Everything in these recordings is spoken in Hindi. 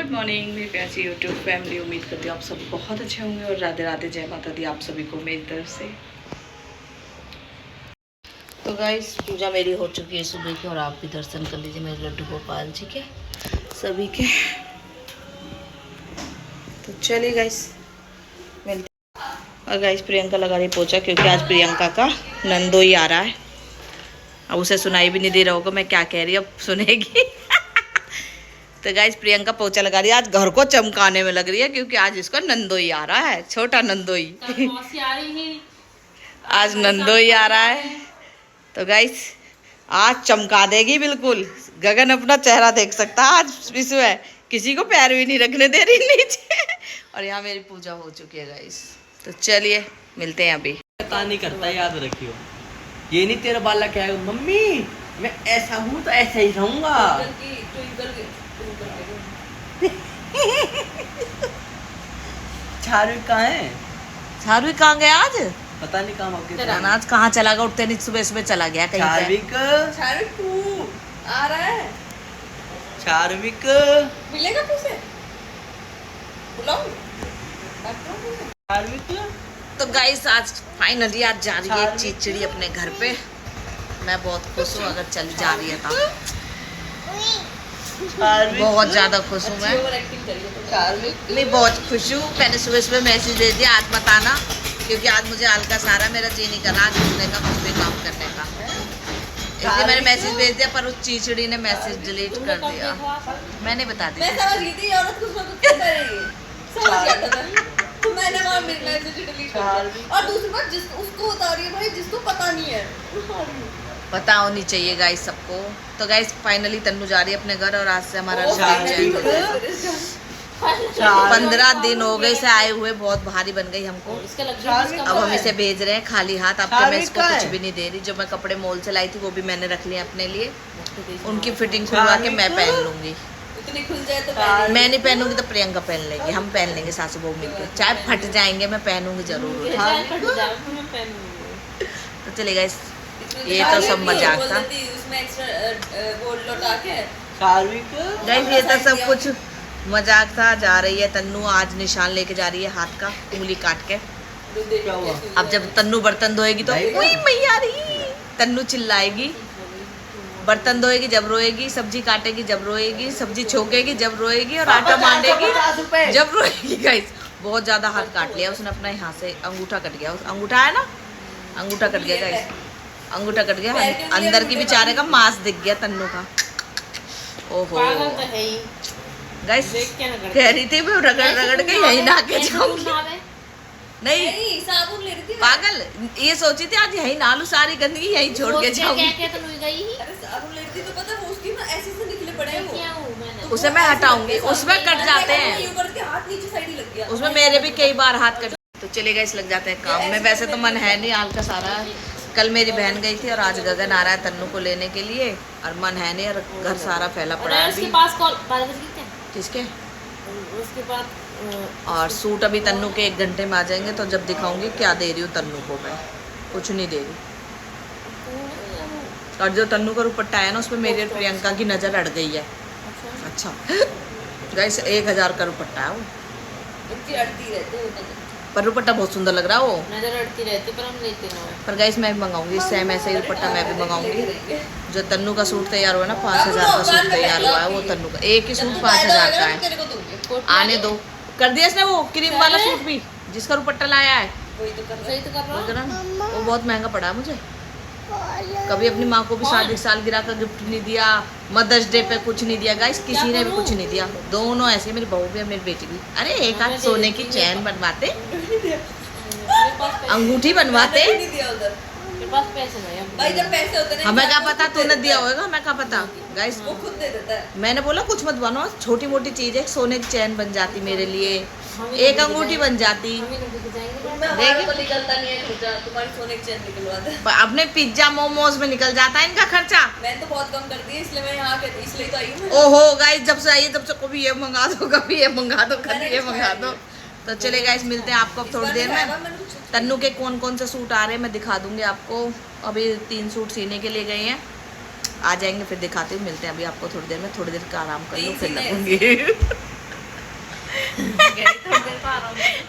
गुड मॉर्निंग मेरी प्यारी यूट्यूब फैमिली। उम्मीद करती हूँ आप सब बहुत अच्छे होंगे और राधे राधे, जय माता दी आप सभी को मेरी तरफ से। तो गाइस पूजा मेरी हो चुकी है सुबह की और आप भी दर्शन कर लीजिए मेरे लड्डू गोपाल जी के सभी के। तो चलिए गाइस मिलते। और गाइस प्रियंका लगा रही पोछा क्योंकि आज प्रियंका का नंदोई आ रहा है। अब उसे सुनाई भी नहीं दे रहा होगा मैं क्या कह रही, अब सुनेगी। तो गाइस प्रियंका पोछा लगा रही है, आज घर को चमकाने में लग रही है क्योंकि आज इसका नंदोई आ रहा है, छोटा नंदोई। आज नंदोई आ रहा है तो गाइस आज चमका देगी बिल्कुल। गगन अपना चेहरा देख सकता है आज विश्व है, किसी को पैर भी नहीं रखने दे रही नीचे। और यहाँ मेरी पूजा हो चुकी है गाइस। तो चलिए मिलते हैं अभी। पता नहीं करता, याद रखियो ये नहीं तेरा बाला क्या है मम्मी मैं ऐसा हूँ तो ऐसा ही रहूंगा। चारवी कहाँ है? चारवी कहाँ गया आज? पता नहीं कहाँ आज कहाँ चला गया, उठते नहीं सुबह सुबह चला गया कहीं चारविक आ रहा है। चारविक मिलेगा तुझे चारविक। तो गाइस आज फाइनली आज जा रही है चिचड़ी अपने घर पे। मैं बहुत खुश हूँ अगर चली जा रही है तो बहुत ज्यादा खुश हूँ मैं। नहीं बहुत खुश हूँ। मैंने सुबह सुबह मैसेज दे दिया आज बताना क्योंकि आज मुझे हल्का सारा मेरा जी नहीं कर रहा आज घूमने का कुछ भी काम करने का, इसलिए मैंने मैसेज भेज दिया पर उस चीचड़ी ने मैसेज डिलीट कर दिया। मैंने बता दिया और दूसरी बात जिसको उसको बता रही है भाई जिसको पता नहीं है पता होनी चाहिए गाइस सबको। तो गाइस फाइनली तन्नू जा रही है अपने घर और आज से हमारा 15 दिन हो गए से आए हुए, बहुत भारी बन गई हमको। अब हम इसे भेज रहे हैं खाली हाथ। अब तो मैं इसको कुछ भी नहीं दे रही। जो मैं कपड़े मॉल से लाई थी वो भी मैंने रख लिए अपने लिए, उनकी फिटिंग खुलवा के मैं पहन लूंगी। खुल जाए तो मैं नहीं पहनूंगी तो प्रियंका पहन लेगी, हम पहन लेंगे सासू बहू मिलकर, चाहे फट जाएंगे मैं पहनूंगी जरूर। तो चलेगा ये तो सब मजाक था गाइस, ये तो सब कुछ मजाक था। जा रही है तन्नू आज निशान लेके जा रही है हाथ का, उंगली काट के। अब जब तन्नू बर्तन धोएगी तो मैया रही तन्नू चिल्लाएगी। बर्तन धोएगी जब रोएगी, सब्जी काटेगी जब रोएगी, सब्जी छोकेगी जब रोएगी और आटा मांडेगी जब रोएगी। गाइस बहुत ज्यादा हाथ काट लिया उसने अपना, यहाँ से अंगूठा कट गया। अंगूठा है ना, अंगूठा कट गया गाइस, अंगूठा कट गया। अंदर की बेचारे का मांस दिख गया तन्नू का। ओहो गाइस कह रही थी मैं रगड़ रगड़ के यही नहा के जाऊंगी। नहीं साबुन ले रही थी पागल, ये सोची थी आज यही नालू सारी गंदगी यही छोड़ के जाऊंगी। उसे मैं हटाऊंगी, उसमें कट जाते हैं, उसमें मेरे भी कई बार हाथ कट। तो चलेगा इस लग जाते हैं काम में। वैसे तो मन है नहीं हाल का सारा। कल मेरी बहन गई थी और आज गगन आ रहा है तन्नू को लेने के लिए और मन है नहीं और घर सारा फैला पड़ा है। उसके पास कॉल किसके उसके पास। और सूट अभी तन्नू के 1 घंटे में आ जाएंगे तो जब दिखाऊंगी क्या दे रही हूँ तन्नू को। मैं कुछ नहीं दे रही। और जो तन्नू का दुपट्टा है ना उसमें मेरी प्रियंका की नज़र अड़ गई है। अच्छा गाइस 1000 का दुपट्टा है वो, पर दुपट्टा बहुत सुंदर लग रहा है वो। नजर अड़ती रहती पर हम लेते ना। पर गाइस मैं भी मंगाऊंगी सेम ऐसे ही दुपट्टा मैं भी मंगाऊंगी। जो तन्नू का सूट तैयार हुआ ना 5000 का सूट तैयार हुआ है वो तन्नू का, एक ही सूट 5000 का है। आने दो कर दिया इसने वो क्रीम वाला सूट भी जिसका दुपट्टा लाया है। वो बहुत महंगा पड़ा मुझे। कभी अपनी माँ को भी शादी सालगिरह का गिफ्ट नहीं दिया, मदर्स डे पे कुछ नहीं दिया गाइस, किसी ने भी कुछ नहीं दिया। दोनों ऐसे, मेरी बहू भी और मेरी बेटी भी। अरे एक हाथ सोने की चैन बनवाते, अंगूठी बनवाते। हमें क्या पता तूने दिया होगा, हमें क्या पता गाइस। वो खुद दे देता है। मैंने बोला कुछ मत बनो, छोटी मोटी चीज है, सोने की चैन बन जाती मेरे लिए, एक अंगूठी बन जाती। अपने पिज्जा मोमोज में निकल जाता है इनका खर्चा। मैंने तो बहुत कम कर दिया इसलिए मैं यहाँ इसलिए तो आई हूँ। ओहो गाइस जब से आई है तब से कभी ये मंगा दो, कभी ये मंगा दो, कभी ये मंगा दो। तो चले गाइस मिलते हैं आपको अब थोड़ी देर में। तन्नू के कौन कौन से सूट आ रहे हैं मैं दिखा दूंगी आपको। अभी 3 सूट सीने के लिए गए हैं, आ जाएंगे फिर दिखाती हूँ। मिलते हैं अभी आपको थोड़ी देर में। थोड़ी देर का आराम कर लूँ फिर लगूंगी।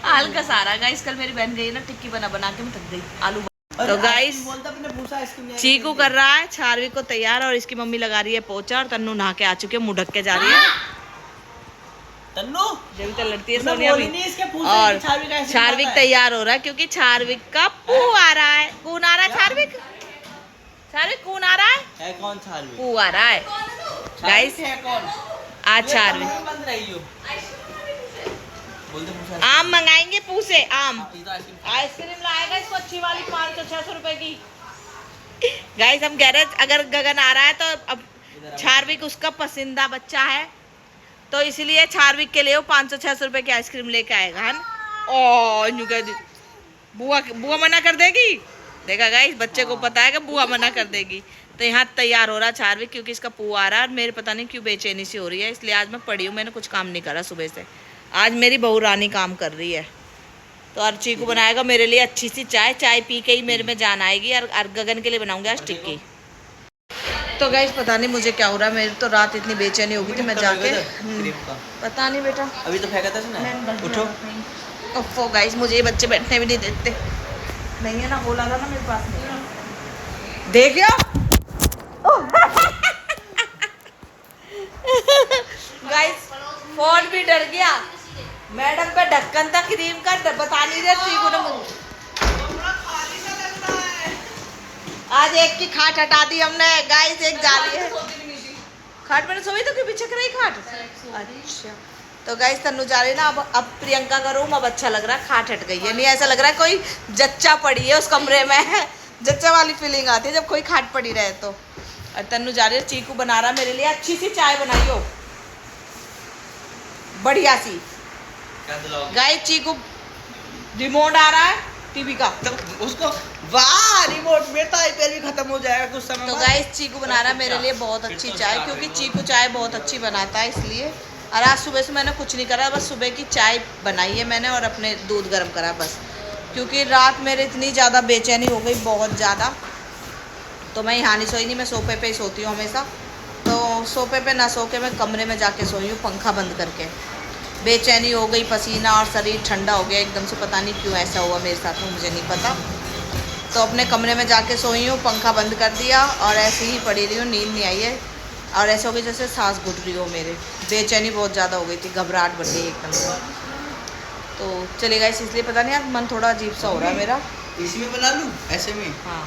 हल्का सारा गाइस, कल मेरी बहन गई ना टिक्की बना बना के मैं थक गई आलू। तो गाइस चीकू कर रहा है चार्विक को तैयार और इसकी मम्मी लगा रही है पोचा और तन्नू नहा के आ चुके हैं, मुंह ढक के जा रही है। तन्नू जब तो लड़ती है सोनिया भी। और चार्विक तैयार हो रहा है क्योंकि चार्विक का पू आ रहा है। कौन आ रहा है? चार्विक। चार्विक कौन आ रहा है? कौन चार्विक? पू आ रहा है गाइस। है कौन? आज चार्विक बंद रही हो। आम मंगाएंगे पू से, आम आइसक्रीम लाएगा इसको अच्छी वाली 500-600 रुपए की। गाइस हम कह रहे अगर गगन आ रहा है तो अब चार्विक उसका पसंदीदा बच्चा है तो इसलिए चार्विक के लिए वो 500-600 रुपए की आइसक्रीम लेके आएगा है ना। ओ कह दी बुआ, बुआ मना कर देगी। देखा गाइस बच्चे को पता है कि बुआ मना कर देगी। तो यहाँ तैयार हो रहा चार्विक क्योंकि इसका पू आ रहा है और मेरे पता नहीं क्यों बेचैनी सी हो रही है, इसलिए आज मैं पड़ी हूँ। मैंने कुछ काम नहीं करा सुबह से, आज मेरी बहू रानी काम कर रही है। तो और चीकू बनाएगा मेरे लिए अच्छी सी चाय, चाय पी के ही मेरे में जान आएगी। और गगन के लिए बनाऊंगी आज टिक्की। तो गाइस पता नहीं मुझे क्या हो रहा है, मेरी तो रात इतनी बेचैनी हो गई थी। मैं जाके पता नहीं बेटा अभी तो फेंका था ना, उठो। ओफो गाइस मुझे ये बच्चे बैठने भी नहीं देते। नहीं है ना, बोला था ना मेरे पास नहीं। देखियो गाइस फोन भी डर गया। मैडम पे ढक्कन था क्रीम का, बता नहीं रहे चीकू ने मुझे। आज एक की खाट हटा दी हमने गाइस, एक जा रही है खाट। मैंने सोई तो क्यों पीछे कर रही खाट। अच्छा तो गाइस तन्नू जा रही ना। अब प्रियंका का रूम अब अच्छा लग रहा है, खाट हट गई है। नहीं ऐसा लग रहा है कोई जच्चा पड़ी है उस कमरे में। जच्चा वाली फीलिंग आती है जब कोई खाट पड़ी रहे तो। और तन्नू जा रही है, चीकू बना रहा मेरे लिए अच्छी सी चाय बनाई हो बढ़िया सी। गाइस चीकू रिमोट आ रहा है टीवी का तो उसको वाह रिमोट मेरा आईपीएल भी खत्म हो जाएगा कुछ समय तो गाइस चीकू बना रहा है मेरे लिए बहुत अच्छी चाय, क्योंकि चीकू चाय बहुत अच्छी बनाता है इसलिए। और आज सुबह से मैंने कुछ नहीं करा, बस सुबह की चाय बनाई है मैंने और अपने दूध गर्म करा बस। क्योंकि रात मेरे इतनी ज़्यादा बेचैनी हो गई, बहुत ज़्यादा। तो मैं यहाँ नहीं सोई, नहीं मैं सोफे पे ही सोती हूँ हमेशा। तो सोफे पे ना सो के मैं कमरे में जाके सोई हूँ पंखा बंद करके। बेचैनी हो गई, पसीना और शरीर ठंडा हो गया एकदम से, पता नहीं क्यों ऐसा हुआ मेरे साथ में, मुझे नहीं पता। तो अपने कमरे में जाके सोई हूँ, पंखा बंद कर दिया और ऐसे ही पड़ी रही हूँ, नींद नहीं आई है। और ऐसा हो गई जैसे सांस घुट रही हो मेरे, बेचैनी बहुत ज़्यादा हो गई थी, घबराहट बढ़ गई एकदम से। तो चलेगा इसलिए पता नहीं, आज मन थोड़ा अजीब सा हो रहा है मेरा। इसी में बना लूँ ऐसे में? हाँ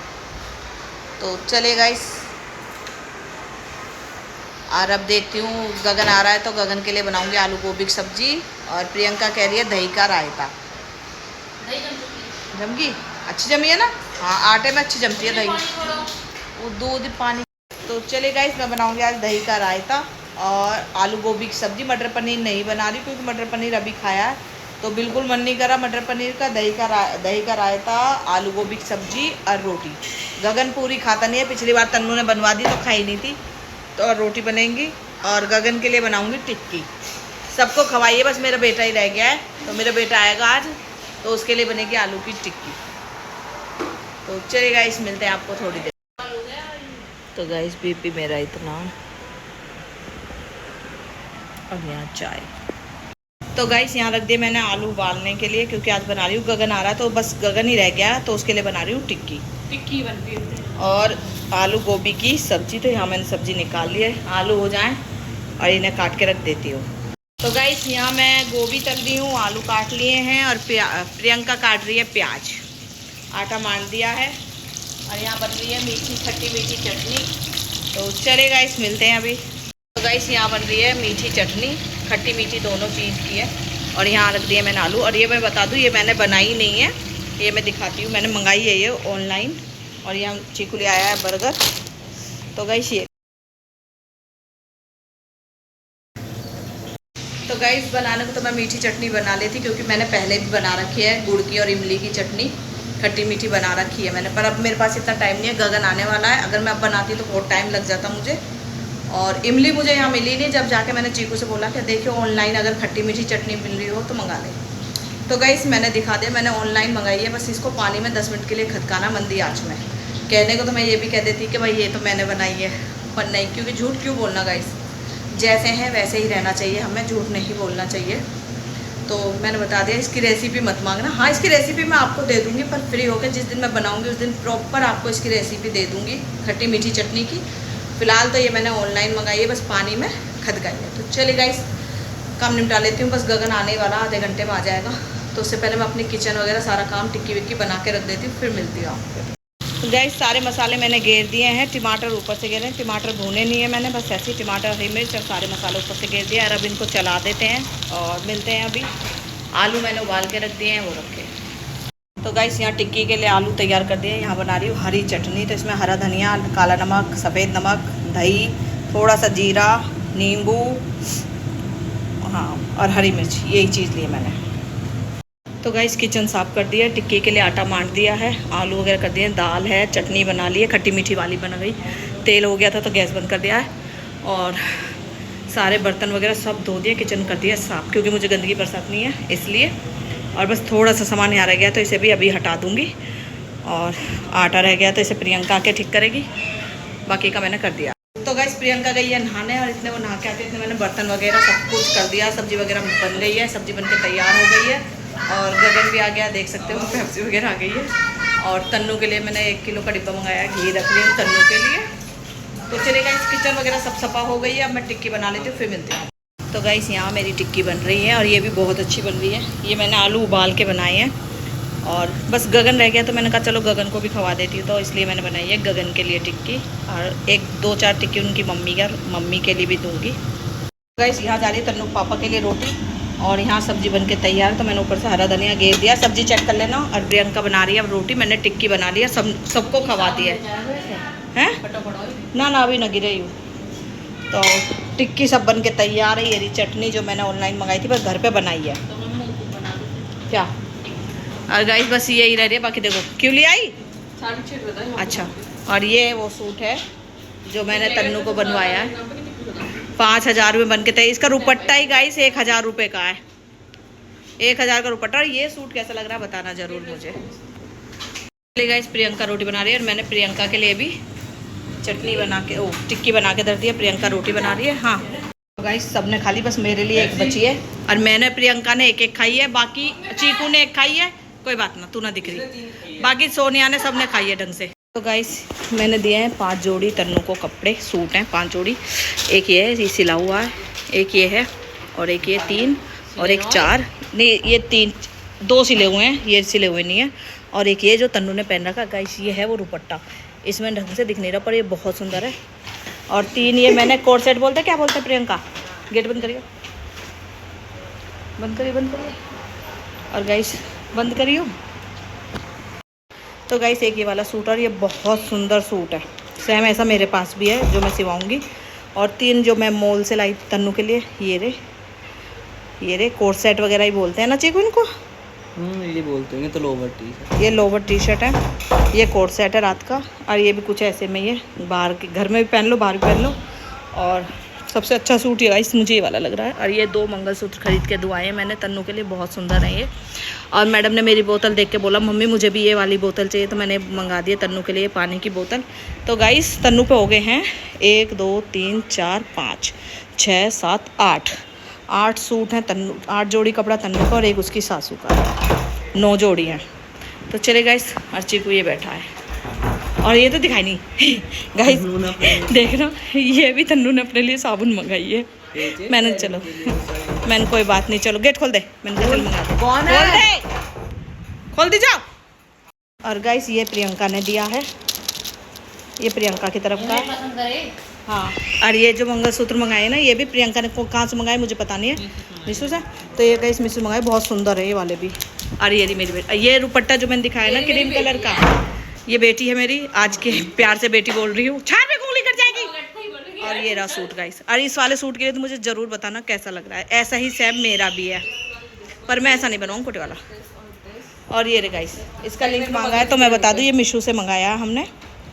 तो चलेगा इस। और अब देखती हूँ गगन आ रहा है तो गगन के लिए बनाऊंगी आलू गोभी की सब्जी। और प्रियंका कह रही है दही का रायता। जम गई? अच्छी जमी है ना? हाँ आटे में अच्छी जमती है दही, वो दूध पानी। तो चलेगा इस, मैं बनाऊंगी आज दही का रायता और आलू गोभी की सब्जी। मटर पनीर नहीं बना रही क्योंकि मटर पनीर अभी खाया है तो बिल्कुल मन नहीं करा मटर पनीर का। दही का रायता, आलू गोभी की सब्जी और रोटी। गगन पूरी खाता नहीं है, पिछली बार तन्नू ने बनवा दी तो खाई नहीं थी। तो और रोटी बनेंगी और गगन के लिए बनाऊंगी टिक्की। सबको खवाइए, बस मेरा बेटा ही रह गया है। तो मेरा बेटा आएगा आज तो उसके लिए बनेगी आलू की टिक्की। तो चलेगा इस, मिलते हैं आपको थोड़ी देर। तो गाइस बीपी मेरा इतना। अब यहाँ चाय। तो गाइस यहाँ रख दिए मैंने आलू उबालने के लिए, क्योंकि आज बना रही हूँ गगन आ रहा है तो बस गगन ही रह गया तो उसके लिए बना रही हूँ टिक्की। टिक्की बनती है और आलू गोभी की सब्जी। तो यहाँ मैंने सब्जी निकाल ली है, आलू हो जाएं और इन्हें काट के रख देती हूँ। तो गाइस यहाँ मैं गोभी तल रही हूँ, आलू काट लिए हैं और प्रियंका काट रही है प्याज। आटा मान दिया है और यहाँ बन रही है मीठी खट्टी मीठी चटनी। तो चलेगा इस, मिलते हैं अभी। तो गाइस यहाँ बन रही है मीठी चटनी, खट्टी मीठी दोनों चीज़ की है। और यहाँ रख दिया मैंने आलू। और ये मैं बता दूँ ये मैंने बनाई नहीं है, ये मैं दिखाती हूँ, मैंने मंगाई है ये ऑनलाइन। और यहाँ चीकू ले आया है बर्गर। तो गाइस ये तो गाइस बनाने को तो मैं मीठी चटनी बना लेती क्योंकि मैंने पहले भी बना रखी है गुड़ की और इमली की चटनी, खट्टी मीठी बना रखी है मैंने। पर अब मेरे पास इतना टाइम नहीं है, गगन आने वाला है, अगर मैं अब बनाती तो बहुत टाइम लग जाता मुझे। और इमली मुझे यहाँ मिली नहीं, जब जाके मैंने चीकू से बोला कि देखियो ऑनलाइन अगर खट्टी मीठी चटनी मिल रही हो तो मंगा ले। तो गाइस मैंने दिखा दिया, मैंने ऑनलाइन मंगाई है। बस इसको पानी में 10 मिनट के लिए खदकाना मंदी आँच में। कहने को तो मैं ये भी कह देती कि भाई ये तो मैंने बनाई है, पर नहीं, क्योंकि झूठ क्यों बोलना गाइस, जैसे हैं वैसे ही रहना चाहिए, हमें झूठ नहीं बोलना चाहिए। तो मैंने बता दिया, इसकी रेसिपी मत मांगना। हाँ, इसकी रेसिपी मैं आपको दे दूँगी, पर फ्री होकर जिस दिन मैं बनाऊँगी उस दिन प्रॉपर आपको इसकी रेसिपी दे दूँगी खट्टी मीठी चटनी की। फ़िलहाल तो ये मैंने ऑनलाइन मंगाई है, बस पानी में खदकाई है। तो चलिए गाइस, काम निपटा लेती हूँ, बस गगन आने वाला, आधे घंटे में आ जाएगा। तो उससे पहले मैं अपनी किचन वगैरह सारा काम टिक्की विक्की बना के रख देती हूँ, फिर मिलती हूँ आपको। तो गाइस, सारे मसाले मैंने घेर दिए हैं। टमाटर ऊपर से घेरे हैं, टमाटर भूने नहीं है मैंने, बस ऐसे ही टमाटर, हरी मिर्च और सारे मसाले ऊपर से घेर दिया। और अब इनको चला देते हैं और मिलते हैं अभी। आलू मैंने उबाल के रख दिए हैं, वो रखे। तो गाइस, यहाँ टिक्की के लिए आलू तैयार कर दिए हैं। यहाँ बना रही हूँ हरी चटनी। तो इसमें हरा धनिया, काला नमक, सफ़ेद नमक, दही, थोड़ा सा जीरा, नींबू, हाँ, और हरी मिर्च, यही चीज़ ली मैंने। तो गाइस, किचन साफ़ कर दिया, टिक्की के लिए आटा मान दिया है, आलू वगैरह कर दिए, दाल है, चटनी बना ली है, खट्टी मीठी वाली बना गई। तेल हो गया था तो गैस बंद कर दिया है। और सारे बर्तन वगैरह सब धो दिए, किचन कर दिया साफ़, क्योंकि मुझे गंदगी बरसात नहीं है इसलिए। और बस थोड़ा सा सामान यहाँ रह गया तो इसे भी अभी हटा दूँगी। और आटा रह गया तो इसे प्रियंका आके ठीक करेगी, बाकी का मैंने कर दिया। तो गाइस, प्रियंका गई है नहाने, और इतने वो नहा के आते इतने मैंने बर्तन वगैरह सब कुछ कर दिया। सब्ज़ी वगैरह बन गई है, सब्ज़ी बन के तैयार हो गई है। और गगन भी आ गया, देख सकते हो, पेप्सी वगैरह आ गई है। और तन्नू के लिए मैंने 1 किलो का डिब्बा मंगाया है, घी रख लिया तन्नू के लिए। तो चलिए गाइस, किचन वगैरह सब सफा हो गई है, अब मैं टिक्की बना लेती हूँ, फिर मिलती हूँ। तो गाइस, यहाँ मेरी टिक्की बन रही है, और ये भी बहुत अच्छी बन रही है। ये मैंने आलू उबाल के बनाए हैं, और बस गगन रह गया तो मैंने कहा चलो गगन को भी खवा देती हूँ, तो इसलिए मैंने बनाई है गगन के लिए टिक्की। और 1-2-4 टिक्की उनकी मम्मी के लिए भी दूँगी। गाइस, यहाँ जा रही है तन्नू पापा के लिए रोटी, और यहाँ सब्जी बन के तैयार। तो मैंने ऊपर से हरा धनिया घेर दिया, सब्जी चेक कर लेना। और प्रियंका बना रही है अब रोटी, मैंने टिक्की बना लिया, सबको खवा दिया है। ना अभी न गिरे हूँ। तो टिक्की सब बन के तैयार है। ये चटनी जो मैंने ऑनलाइन मंगाई थी, बस घर पे बनाई है क्या। और गाइस, बस यही रह रही है, बाकी देखो क्यों ले आई। अच्छा, और ये वो सूट है जो मैंने तन्नू को बनवाया है, 5,000 में बन के तैयार। इसका रुपट्टा ही गाइस 1,000 रुपये का है, 1,000 का रुपट्टा। और ये सूट कैसा लग रहा है बताना ज़रूर मुझे। चलिए गाइस, प्रियंका रोटी बना रही है, और मैंने प्रियंका के लिए भी चटनी बना के टिक्की बना के धर दी है। प्रियंका रोटी बना रही है। हाँ गाइस, सब ने खा ली, बस मेरे लिए एक बची है। और मैंने, प्रियंका ने एक खाई है, बाकी चीकू ने एक खाई है, कोई बात ना, तू ना दिख रही। बाकी सोनिया ने, सब ने खाई है ढंग से। तो गाइस, मैंने दिए हैं 5 जोड़ी तन्नू को कपड़े, सूट हैं 5 जोड़ी। एक ये है, ये सिला हुआ है, एक ये है, और एक ये 3, और एक 4, नहीं ये 3, 2 सिले हुए हैं, ये सिले हुए नहीं है। और एक ये जो तन्नू ने पहन रखा गाइस, ये है वो दुपट्टा, इसमें ढंग से दिख नहीं रहा पर ये बहुत सुंदर है। और 3 ये मैंने कोट सेट बोलते, क्या बोलते हैं प्रियंका, गेट बंद करिए, बंद करिए। और गाइस, बंद करियो। तो गाइस, एक ये वाला सूट, और ये बहुत सुंदर सूट है, सेम ऐसा मेरे पास भी है जो मैं सिवाऊंगी। और 3 जो मैं मॉल से लाई तन्नू के लिए, ये रे कोट सेट वगैरह ही बोलते हैं ना चीकू इनको। ये बोलते हैं तो लोवर टी शर्ट। ये लोवर टी शर्ट है, ये कोट सेट है रात का। और ये भी कुछ ऐसे में, ये बाहर के घर में भी पहन लो, बाहर भी पहन लो। और सबसे अच्छा सूट ये गाइस मुझे ये वाला लग रहा है। और ये 2 मंगलसूत्र खरीद के दुआए हैं मैंने तन्नू के लिए, बहुत सुंदर है ये। और मैडम ने मेरी बोतल देख के बोला मम्मी मुझे भी ये वाली बोतल चाहिए, तो मैंने मंगा दिया तन्नू के लिए पानी की बोतल। तो गाइस, तन्नू पे हो गए हैं 1 2 3 4 5 6 7 8 सूट हैं तन्नू, 8 जोड़ी कपड़ा तन्नू का, और एक उसकी सासू का, 9 जोड़ी हैं। तो चले गाइस, अर्ची को ये बैठा है, और ये तो दिखाई नहीं गाइस, देखना ये भी तन्नू ने अपने लिए साबुन मंगाई है। मैंने चलो, मैंने कोई बात नहीं, चलो गेट खोल दे, मैंने कहा चल मंगा दे, कौन है, खोल दी जाओ। और गाइस, ये प्रियंका ने दिया है, ये प्रियंका की तरफ का है। हाँ, और ये जो मंगलसूत्र मंगाए ना, ये भी प्रियंका ने कहाँ से मंगाए मुझे पता नहीं है, मिशू से। तो ये गाइस मिशू मंगाए, बहुत सुंदर है ये वाले भी। और ये मेरी बेटी, ये दुपट्टा जो मैंने दिखाया ना क्रीम कलर का, ये बेटी है मेरी, आज के प्यार से बेटी बोल रही हूँ, छाड़ में गोली कट जाएगी। और ये रहा सूट गाइस। और इस वाले सूट के लिए तो मुझे ज़रूर बताना कैसा लग रहा है, ऐसा ही सेम मेरा भी है, पर मैं ऐसा नहीं बनाऊँ कोटे वाला। और ये रे गाइस, इसका लिंक मांगा है तो मैं बता दूँ, ये मीशो से मंगाया है हमने।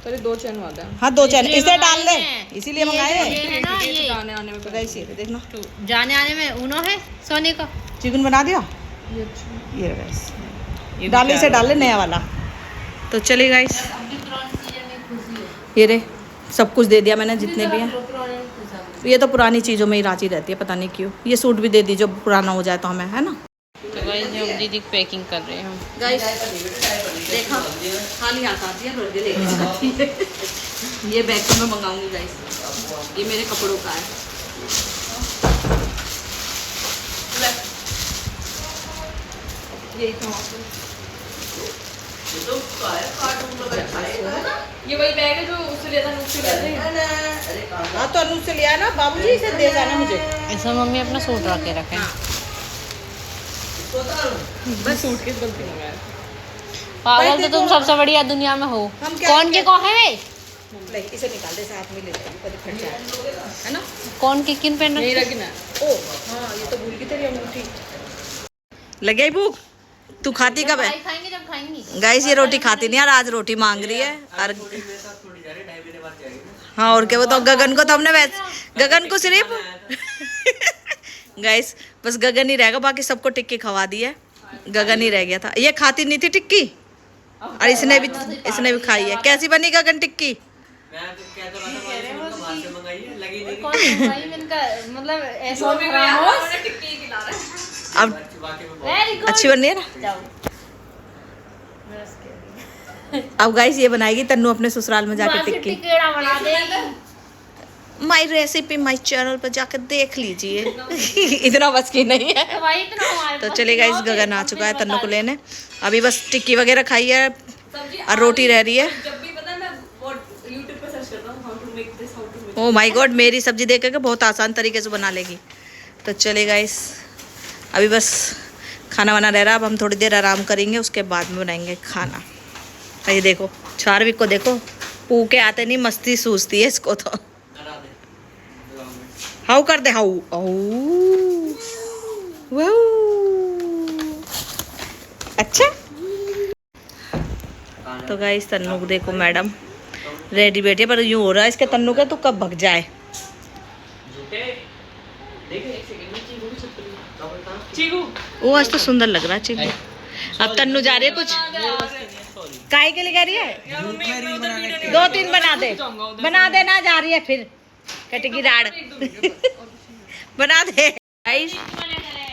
तो 2 चैन वाला है। हाँ 2 चैन इसे डाल दे, इसीलिए मंगाए हैं। ये जाने आने में तो गाइस ये देखना, जाने आने में उनो है सोने का चिकन बना दिया। ये गाइस, डाल इसे डाल ले नया वाला। तो चलिए गाइस, ये रे सब कुछ दे दिया मैंने जितने भी हैं। ये तो पुरानी चीज़ों में ही राजी रहती है, पता नहीं क्यों। ये सूट भी दे दी जो पुराना हो जाए तो हमें, है ना। गाइस ये अब दीदी पैकिंग कर रहे हैं गाइस देखा खाली हाथ आती है बर्गर लेके आती है। ये बैग तो मैं मंगाऊंगी गाइस, ये मेरे कपड़ों का है। ये वही बैग है जो उससे लिया था, उससे लिया था। हाँ तो अनु से लिया ना, बाबूजी से दे जाना मुझे। ऐसा मम्मी अपना सूट रख के रखे। बस सूट किस गलती मंगाया। पागल तो तुम सबसे बढ़िया दुनिया में हो। हम क्या कौन के कौन है वे? नहीं, इसे निकाल दे, साथ में ले जाएंगे, कभी खर्चा है ना। कौन के किन पहन नहीं रखे? रखना। ओ हाँ, ये तो भूल गई तेरी अंगूठी। लगे भूख? तू खाती कब है? खाएंगे जब खाएंगी। गाइस ये रोटी खाती नहीं यार, आज रोटी मांग रही है। और हाँ और क्या, वो तो गगन को तो हमने वैसे गगन को सिर्फ गाइस बस गगन ही रहेगा, बाकी सबको टिक्की खवा दी है। गगन ही रह गया था, ये खाती नहीं थी टिक्की और इसने भी खाई है। कैसी बनी गगन टिक्की? मैं तो कह तो रहा था बाहर से मंगाई है, लगी नहीं। कौन मंगाई? मतलब ऐसा टिक्की खिला रहा है। अब वाकई में वेरी गुड। अच्छी बन रही है ना। अब गाइस ये बनाएगी तन्नू अपने ससुराल में जाके टिक्की। टेढ़ा बना देगी। माई रेसिपी माई चैनल पर जाकर देख लीजिए। इतना बस की नहीं है। तो भाई इतना हमारे तो पास चलेगा, इस नहीं गगन आ होते, चुका है अपने तन्नू को बता लेने। अभी बस टिक्की वगैरह खाई है और रोटी रह रही है। जब भी पता है मैं YouTube पे सर्च करता हूँ how to make this, how to make. Oh my god, मेरी सब्जी देख के बहुत आसान तरीके से बना लेगी। तो चलेगा इस, अभी बस खाना वाना रह रहा, अब हम थोड़ी देर आराम करेंगे, उसके बाद में बनाएंगे खाना। ये देखो चारविक को देखो, पू के आते नहीं मस्ती सूझती है इसको तो। करा दे। हाउ कर दे, हाउ अच्छा। तो गाइस तन्नू को देखो, मैडम रेडी बैठी है, पर यूँ हो रहा है इसके तन्नू का, तू कब भग जाए। झूठे देख एक सेकंड में चीकू भी छुप गई। क्या बोलता? चीकू वो आज तो सुंदर लग रहा है चीकू। अब तन्नू जा रही है कुछ सॉरी। काहे के लिए कह रही है? 2-3 बना देना, जा रही है फिर कटेगी राड़। बना दे। गाइस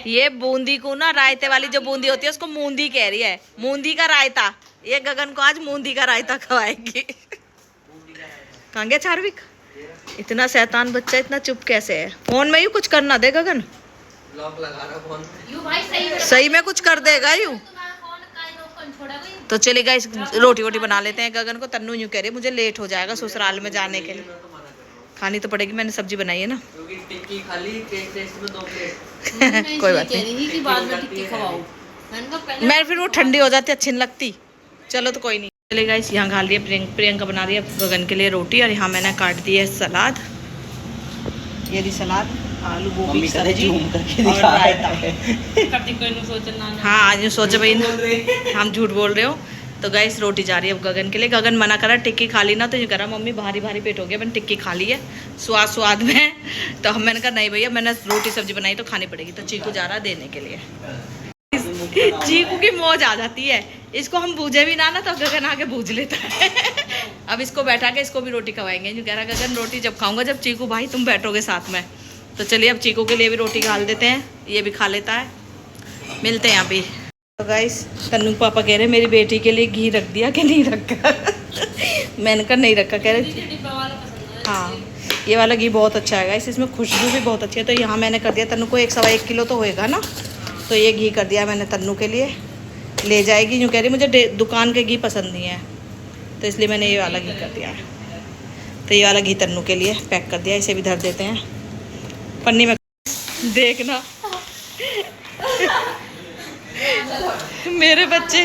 ये बूंदी को ना, रायते वाली जो बूंदी होती है उसको मूंदी कह रही है, मूंदी का रायता। ये गगन को आज मूंदी का रायता खवाएगी। कहाँ गया चारविक? इतना शैतान बच्चा इतना चुप कैसे है? फोन में ही कुछ करना दे गगन, लॉक लगा रहा फोन पे। यू भाई सही में कुछ कर देगा यूं। तो चलेगा, इस रोटी वोटी बना लेते हैं गगन को। तन्नू यूं कह रही है मुझे लेट हो जाएगा ससुराल में जाने के लिए। खानी तो पड़ेगी, मैंने सब्जी बनाई है ना। क्योंकि टिक्की खाली टेस्ट में 2 प्लेट। कोई बात नहीं, कह रही थी कि बाद में टिक्की खवाओ। मैंने कहा पहले मैं फिर वो ठंडी हो जाती अच्छी नहीं लगती। चलो तो कोई नहीं। चलेगा, इस यहाँ खा लिया प्रियंका बना रही है गगन के लिए रोटी, और यहाँ मैंने काट दी है सलाद। ये रही सलाद, आलू गोभी की सब्जी और रायता। करती कोई नहीं सोचना। हाँ आज यूँ सोचे भाई हम झूठ बोल रहे हो। तो गाइस रोटी जा रही है अब गगन के लिए। गगन मना करा टिक्की खा ली ना, तो ये करा मम्मी भारी भारी पेट हो गया, मैंने टिक्की खा ली है स्वाद में। तो हम मैंने कहा नहीं भैया, मैंने रोटी सब्जी बनाई तो खानी पड़ेगी। तो चीकू जा रहा है देने के लिए। चीकू की मौज आ जाती है, इसको हम बूझे भी ना तो गगन आके बूझ लेता है। अब इसको बैठा के इसको भी रोटी खवाएंगे। जो कह रहा गगन रोटी जब खाऊंगा जब चीकू भाई तुम बैठोगे साथ में। तो चलिए अब चीकू के लिए भी रोटी खा देते हैं, ये भी खा लेता है। मिलते हैं अभी। तो गाइस तन्नू पापा कह रहे मेरी बेटी के लिए घी रख दिया कि नहीं रखा। मैंने कहा नहीं रखा। कह रहे हाँ ये वाला घी बहुत अच्छा है गाइस, इसमें खुशबू भी बहुत अच्छी है। तो यहाँ मैंने कर दिया तन्नू को 1-1.25 किलो तो होएगा ना, तो ये घी कर दिया मैंने तन्नू के लिए। ले जाएगी यूँ कह रही मुझे दुकान के घी पसंद नहीं है, तो इसलिए मैंने ये वाला घी कर दिया है। तो ये वाला घी तन्नू के लिए पैक कर दिया, इसे भी धर देते हैं पन्नी में। देखना मेरे बच्चे,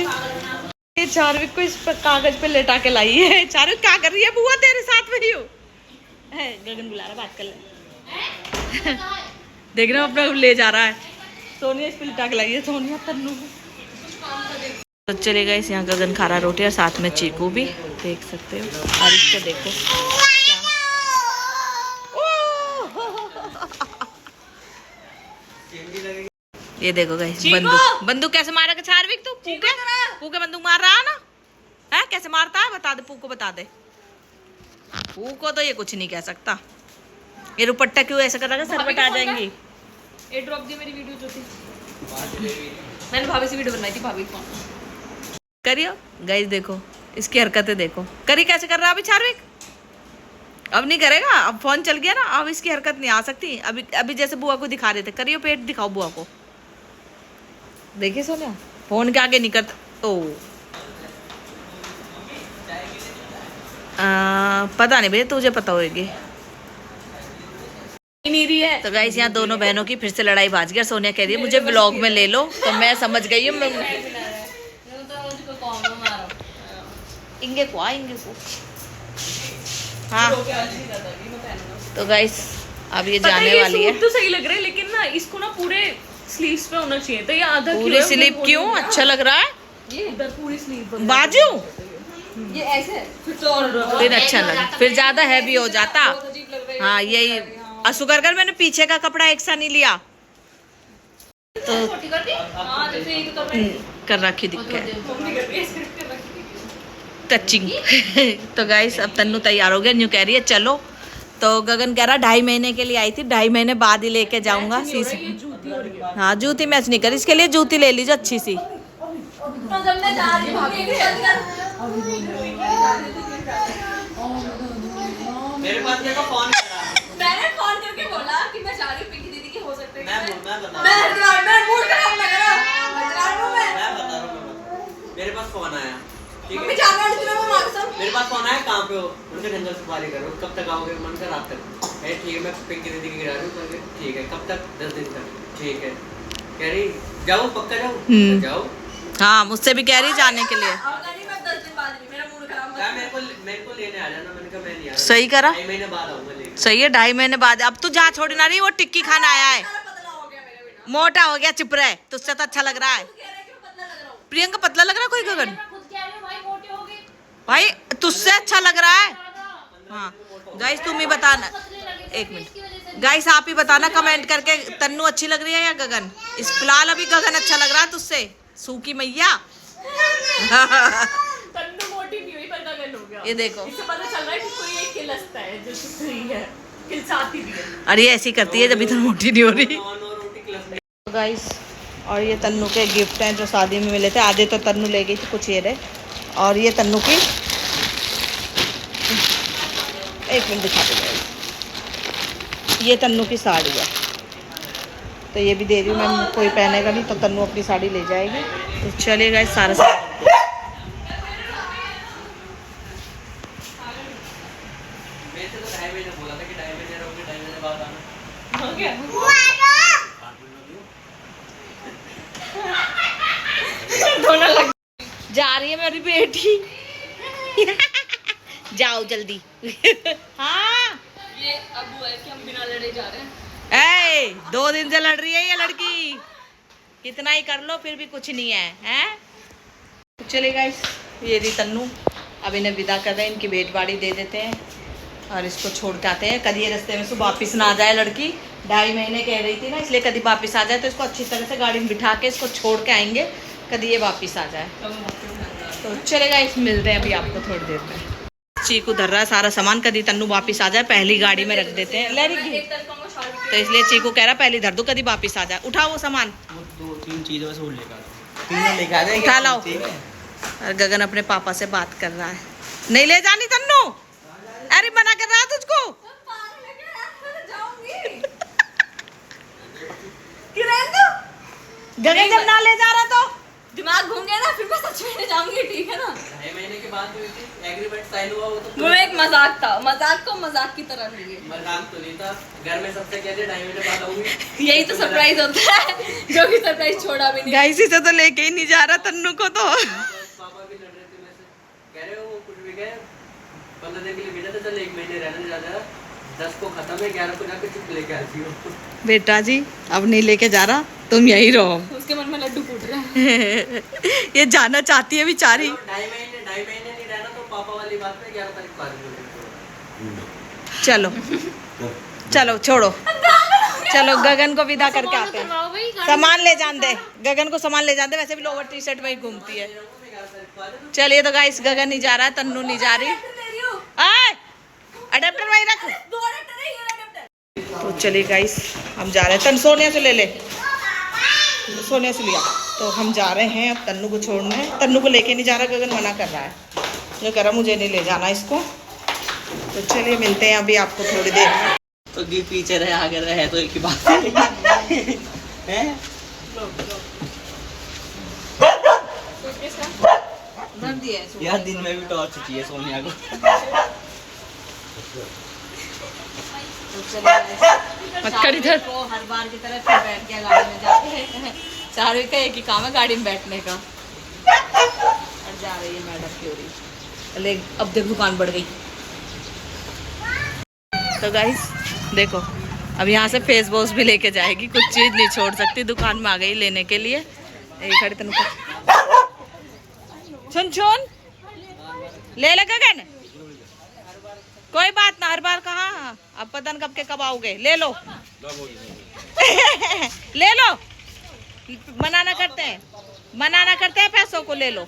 ये चारविक को इस पर कागज पे लेटा के लाई है। चारविक क्या कर रही है? बुआ तेरे साथ में ही हो। गगन बुला रहा, बात कर ले। देख रहे हो अपना ले जा रहा है। सोनिया इस पे लिटा के लाई है, सोनिया तन्नू को। तो चलेगा इस यहाँ गगन खा रहा रोटी और साथ में चीकू भी, देख सकते हो। और इसको देखो ये देखो गाइस बंदूक कैसे मारा चारविक? तू पूके बंदूक मार रहा है ना? है कैसे मारता है? बता दे पूको, बता दे। पूको तो ये कुछ नहीं कह सकता। ये रुपट्टा क्यों ऐसा कर रहा है? सर बटा जाएंगी। ए ड्रॉप दी मेरी वीडियो जो थी। मैंने भाभी से वीडियो बनाई थी, भाभी फोन करियो गाइस, देखो इसकी हरकतें देखो। करी कैसे कर रहा है अभी चार्विक? अब नहीं करेगा, अब फोन चल गया ना, अब इसकी हरकत नहीं आ सकती। अभी अभी जैसे बुआ को दिखा रहे थे, करियो पेट दिखाओ बुआ को। देखिए सोनिया फोन के आगे नहीं करता। ओ पता नहीं भैया, तुझे पता होगी। नहीं रही है। तो गाइस यहाँ दोनों बहनों की फिर से लड़ाई बाज गया। सोनिया कह रही है मुझे व्लॉग में ले लो, तो मैं समझ गई हूँ। इंगे को हाँ। तो गाइस अब ये जाने वाली है। तो सही लग रहा है, लेकिन ना इसको ना पूरे स्लीव्स पे होना चाहिए था। ये आधा पूरी स्लीव क्यों? अच्छा लग रहा है ये इधर पूरी स्लीव बाजू, ये ऐसे फिर अच्छा लगा, फिर ज्यादा हैवी हो जाता। हाँ यही असुकर कर, मैंने पीछे का कपड़ा एक सा नहीं लिया तो कर रखी दिक्कत टचिंग। तो गाइस अब तन्नू तैयार हो गया, न्यू कह रही है चलो। तो गगन कह रहा 2.5 महीने के लिए आई थी, 2.5 महीने बाद ही लेके जाऊंगा। हाँ जूती मैच नहीं करी, इसके लिए जूती ले लीजिए अच्छी सी। मेरे पास देखो फोन करा, मैंने फोन करके बोला कि मैं जा रही हूँ पिंकी दीदी के, हो सकता है मैं बता रहा हूँ, मेरे पास फोन आया, ठीक है मेरे पास फोन आया, कहाँ पे हो? उनके जंगल सफारी करो, कब तक आओगे? मन का रात तक है, ठीक है मैं पिंकी दीदी की गिरा रही हूँ, ठीक है कब तक? 10 दिन तक, ठीक है। कह रही जाओ पक्का जाओ, जाओ। हाँ मुझसे भी कह रही जाने के लिए। मेरे को लेने आ जाना, मैंने कहा मैं नहीं आ रहा। सही करा, 2.5 महीने बाद आऊंगा लेके। सही है 2.5 महीने बाद। अब तू जहाँ छोड़ी ना रही, वो टिक्की खाना आया है, मोटा हो गया, चुप रहे, तुझसे तो अच्छा लग रहा है। प्रियंका पतला लग रहा है कोई गगन भाई, तुझसे अच्छा लग रहा है। हाँ गाइस तुम ही बताना, एक मिनट गाइस आप ही बताना कमेंट करके, तन्नू अच्छी लग रही है या गगन? इस फिलहाल अभी गगन अच्छा लग रहा है तुझसे, सूखी मैया। तन्नू मोटी नहीं हुई पर गगन हो गया। ये देखो इससे पता चल रहा है कि कोई एक खिलस्ता है जो सही है, खिलसाती भी है। अरे ऐसी करती है जब इतना मोटी नहीं हो रही। गाइस और ये तन्नू के गिफ्ट हैं जो शादी में मिले थे। आधे तो तन्नू ले गई थी, कुछ ये रहे। और ये तन्नू की, एक मिनट दिखा दो, ये तन्नू की साड़ी है, तो ये भी दे रही हूँ मैं। कोई पहनेगा नहीं तो तन्नू अपनी साड़ी ले जाएगी। तो चलिए गाइस सारा जा रही है मेरी बेटी। जाओ जल्दी। हाँ ये अब है कि हम बिना लड़े जा रहे हैं। 2 दिन से लड़ रही है ये लड़की, कितना ही कर लो फिर भी कुछ नहीं है, हैं? तो चलिए गाइस ये रही तन्नू, अब इन्हें विदा कर रहे हैं, इनकी भेंटवाड़ी दे देते हैं और इसको छोड़ के आते हैं। कभी ये रास्ते में से वापिस ना आ जाए लड़की, 2.5 महीने कह रही थी ना, इसलिए कभी वापिस आ जाए तो इसको अच्छी तरह से गाड़ी में बिठा के इसको छोड़ के आएंगे, कभी ये वापिस आ जाए। तो चलेगा इस मिलते हैं अभी आपको थोड़ी देर में। चीकू धर रहा है सारा सामान, कभी तन्नू वापिस आ जाए, पहली गाड़ी में रख देते हैं। तो इसलिए चीकू कह रहा पहली धर दो, कभी वापिस आ जाए। उठाओ वो सामान, 2-3 चीजें बस और लेकर आ, उठा लाओ। और गगन अपने पापा से बात कर रहा है, नहीं ले जानी तन्नू, अरे मना कर रहा है तुझको। गगन जब ना ले जा रहा तो दिमाग घूम गया ना, फिर मैं सच में जाऊंगी, ठीक है ना। 2.5 महीने के बाद एग्रीमेंट साइन हुआ, वो वो एक मजाक था, मजाक को मजाक की तरह लिए। मजाक तो नहीं था, घर में सबसे कह दिया 2.5 महीने बाद आऊंगी। यही तो सरप्राइज होता है, जो कि सरप्राइज छोड़ा भी नहीं। गाइस इसे तो लेके ही नहीं जा रहा तन्नू को। तो पापा भी लड़ रहे थे मेरे से, कह रहे हो वो कुछ भी कहे 15 दिन के लिए भेजा था, चल 1 महीने रहने जा रहा, 10 को खत्म है, 11 को जाकर चुप लेके आती हो। बेटा जी अब नहीं लेके जा रहा, तुम यही रहो। उसके मन में लड्डू फूट रहा है। ये जाना चाहती है बेचारी। 2.5 महीने नहीं रहना तो पापा वाली बात में 11 तारीख को आ जाओ। चलो चलो छोड़ो, चलो गगन को विदा करके आते हैं। सामान ले जान दे, गगन को सामान ले जान दे, वैसे भी लोअर टी शर्ट में ही घूमती है। चलिए तो गाइस गगन नहीं जा रहा है, तन्नू नहीं जा रही। अडेप्टर वही रख। तो चलिए गाइस हम जा रहे हैं। तन सोनिया से ले ले, सोनिया से लिया। तो हम जा रहे हैं अब तन्नू को छोड़ना है। तन्नू को लेके नहीं जा रहा, गगन मना कर रहा है, जो कह रहा मुझे नहीं ले जाना इसको। तो चलिए मिलते हैं अभी आपको थोड़ी देर में। तो पीछे रहे आगे रहे तो एक ही बात है। यार दिन में भी टॉर्च चाहिए सोनिया को। मक्कर इधर हर बार की तरह फिर बैठ गया गाड़ी में जाके। चारों का एक ही काम है गाड़ी में बैठने का। और जा रही है मैडम की ओरी। अरे अब देख दुकान बढ़ गई। तो गाइस देखो अब यहाँ से फेस वॉश भी लेके जाएगी, कुछ चीज नहीं छोड़ सकती। दुकान में आ गई लेने के लिए। खड़ी तनु सुन सुन ले ले गगन, कोई बात ना, हर बार कहाँ अब पता न कब के कब आओगे। ले लो ले लो, मना ना करते हैं, मना ना करते हैं, पैसों को ले लो।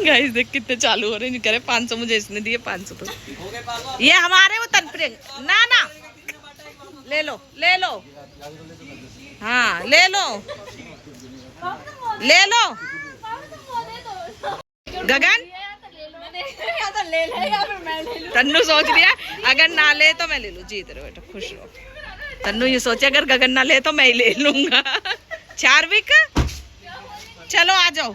गाइस देख कितने चालू हो रहे हैं, कह रहे 500 मुझे इसने दिए, 500 तो ये हमारे वो तनप्रिय ना ना ले लो ले लो, हाँ ले लो ले लो। गगन तन्नू सोच लिया अगर ना ले तो मैं ले लूं। जीत रहे बेटा, खुश रहो। तन्नू ये सोचे अगर गगन ना ले तो मैं ही ले लूंगा। चार्विक चलो आ जाओ।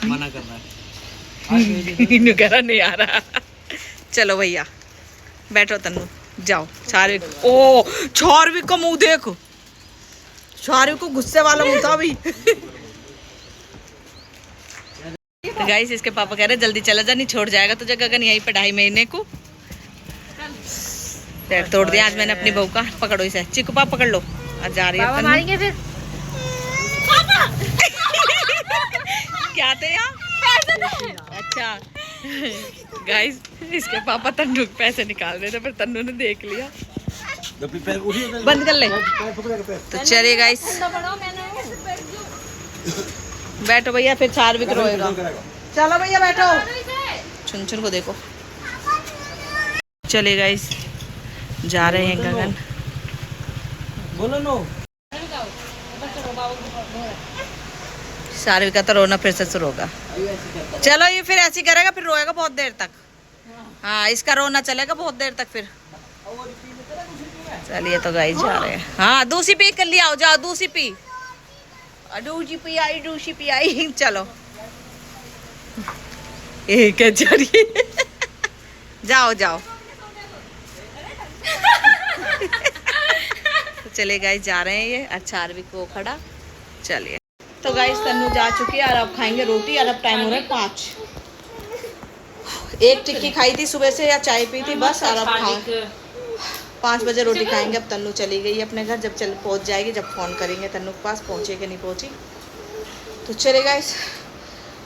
मना कर रहा है, नहीं आ रहा। चलो भैया बैठो तन्नू, जाओ। चार्विक, ओ चार्विक का मुंह देखो, चार्विक को गुस्से वाला मुंह था अभी। तो गाइस इसके पापा कह रहे जल्दी चला जा, नहीं छोड़ जाएगा तुझे गगन यहीं पे 2.5 महीने को। पैर तोड़ दिया आज मैंने अपनी बहू का। पकड़ो इसे, चिकू पापा पकड़ लो। आज जा रही है मारेंगे फिर। क्या थे यहाँ? अच्छा गाइस इसके पापा तन्नू के पैसे निकाल रहे थे, फिर तन्नू ने देख लिया। बंद कर ले। तो चलिए गाइस बैठो भैया, फिर चार्विक रोएगा। चलो भैया बैठो। चुन चुन को देखो। चलिए गाइस जा रहे हैं गगन। बोलो नो। चार्विक का तो रोना फिर से शुरू होगा। चलो ये फिर ऐसे करेगा, फिर रोएगा बहुत देर तक। हाँ इसका रोना चलेगा बहुत देर तक फिर। चलिए तो गाइस जा रहे हैं। हाँ दूसरी पी कर लिया, जाओ दूसरी पी। दूसरी पी आई, दूसरी पी आई। चलो एक है चलिए। जाओ जाओ। तो चलिए गाइस जा रहे हैं ये। अच्छा चार्विक को खड़ा। चलिए तो गाइस तन्नू जा चुकी है और अब खाएंगे रोटी। और अब टाइम हो रहा है 5। एक टिक्की खाई थी सुबह से या चाय पी थी बस। और अब 5 बजे रोटी खाएंगे। अब तन्नू चली गई अपने घर, जब पहुंच जाएगी जब फ़ोन करेंगे तन्नू के पास पहुंचे कि नहीं पहुंची। तो चलिए गाइस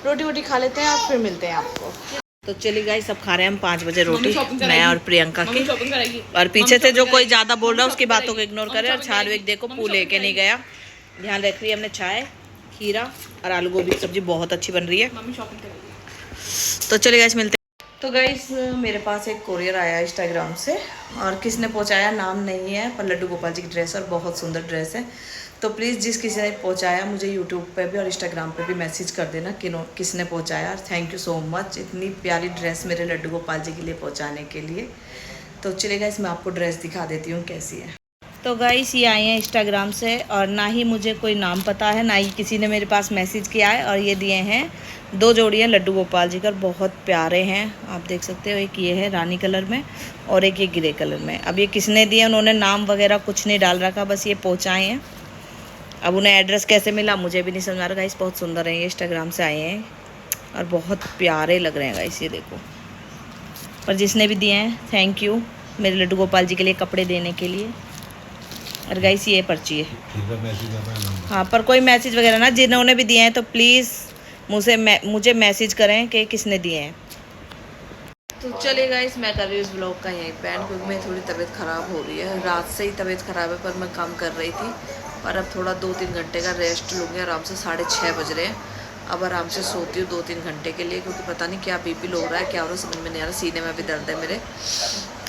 रोटी वोटी खा लेते हैं और फिर मिलते हैं आपको। तो चलिए गाइस सब खा रहे हैं हम 5 बजे रोटी, मैं और प्रियंका की। और पीछे से जो कोई ज़्यादा बोल रहा है उसकी बातों को इग्नोर करें। और चार्विक देखो पू लेके नहीं गया। ध्यान रख रही है हमने चाय, खीरा और आलू गोभी की सब्जी बहुत अच्छी बन रही है। तो चलिए गाइस मिलते हैं। तो गाइस मेरे पास एक कोरियर आया इंस्टाग्राम से, और किसने पहुंचाया नाम नहीं है, पर लड्डू गोपाल जी की ड्रेस और बहुत सुंदर ड्रेस है। तो प्लीज़ जिस किसी ने पहुंचाया मुझे यूट्यूब पे भी और इंस्टाग्राम पे भी मैसेज कर देना कि किसने पहुंचाया। थैंक यू सो मच इतनी प्यारी ड्रेस मेरे लड्डू गोपाल जी के लिए पहुँचाने के लिए। तो चलिए गाइस मैं आपको ड्रेस दिखा देती हूँ कैसी है। तो गाइस ये आए हैं इंस्टाग्राम से, और ना ही मुझे कोई नाम पता है, ना ही किसी ने मेरे पास मैसेज किया है। और ये दिए हैं 2 जोड़ियाँ लड्डू गोपाल जी का, बहुत प्यारे हैं आप देख सकते हो। एक ये है रानी कलर में और एक ये ग्रे कलर में। अब ये किसने दिए उन्होंने नाम वगैरह कुछ नहीं डाल रखा, बस ये पहुँचाए हैं। अब उन्हें एड्रेस कैसे मिला मुझे भी नहीं समझ आ रहा। गाइस बहुत सुंदर है ये, इंस्टाग्राम से आए हैं और बहुत प्यारे लग रहे हैं गाइस ये देखो। पर जिसने भी दिए हैं थैंक यू मेरे लड्डू गोपाल जी के लिए कपड़े देने के लिए। और गाइस ये पर्ची है। हाँ पर कोई मैसेज वगैरह ना, जिन्होंने भी दिए हैं तो प्लीज़ मुझे मैसेज करें कि किसने दिए हैं। तो चलिए गाइस मैं कर रही हूँ इस ब्लॉग का यहीं पे एंड, क्योंकि मेरी थोड़ी तबीयत ख़राब हो रही है। रात से ही तबीयत ख़राब है, पर मैं काम कर रही थी। पर अब थोड़ा 2-3 घंटे का रेस्ट लूँगी। आराम से 6:30 बज रहे हैं। अब आराम से सोती हूँ 2-3 घंटे के लिए, क्योंकि पता नहीं क्या बीपी लो रहा है, क्या हो रहा है समझ में नहीं आ रहा। सीने में भी दर्द है मेरे।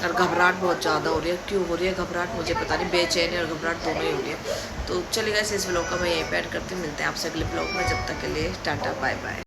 और घबराहट बहुत ज़्यादा हो रही है। क्यों हो रही है घबराहट मुझे पता नहीं, बेचैनी और घबराहट दोनों ही हो रही है। तो चलिए गाइस इस व्लॉग का मैं यहीं पे ऐड करती हूँ, मिलते हैं आपसे अगले व्लॉग में। जब तक के लिए टाटा बाय बाय।